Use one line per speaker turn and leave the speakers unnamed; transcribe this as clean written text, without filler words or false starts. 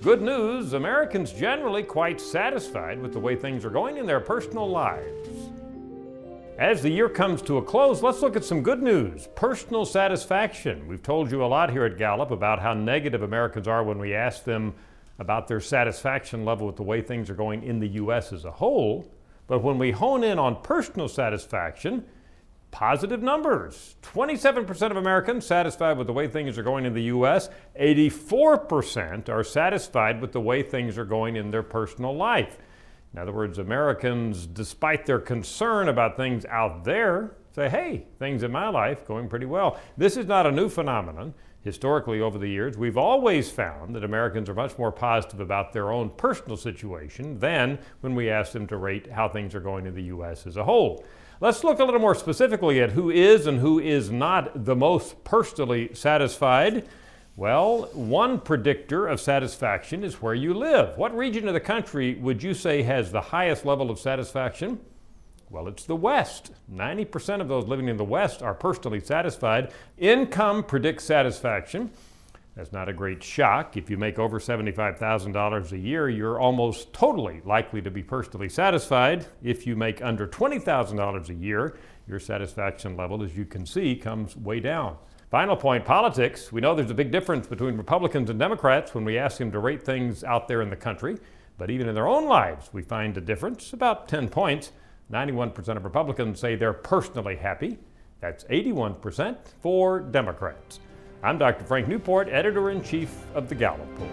Good news, Americans generally quite satisfied with the way things are going in their personal lives. As the year comes to a close, let's look at some good news. Personal satisfaction. We've told you a lot here at Gallup about how negative Americans are when we ask them about their satisfaction level with the way things are going in the U.S. as a whole. But when we hone in on personal satisfaction, positive numbers. 27% of Americans satisfied with the way things are going in the U.S. 84% are satisfied with the way things are going in their personal life. In other words, Americans, despite their concern about things out there, say, hey, things in my life going pretty well. This is not a new phenomenon. Historically, over the years, we've always found that Americans are much more positive about their own personal situation than when we ask them to rate how things are going in the U.S. as a whole. Let's look a little more specifically at who is and who is not the most personally satisfied. Well, one predictor of satisfaction is where you live. What region of the country would you say has the highest level of satisfaction? Well, it's the West. 90% of those living in the West are personally satisfied. Income predicts satisfaction. That's not a great shock. If you make over $75,000 a year, you're almost totally likely to be personally satisfied. If you make under $20,000 a year, your satisfaction level, as you can see, comes way down. Final point, politics. We know there's a big difference between Republicans and Democrats when we ask them to rate things out there in the country. But even in their own lives, we find a difference, about 10 points. 91% of Republicans say they're personally happy. That's 81% for Democrats. I'm Dr. Frank Newport, Editor-in-Chief of the Gallup poll.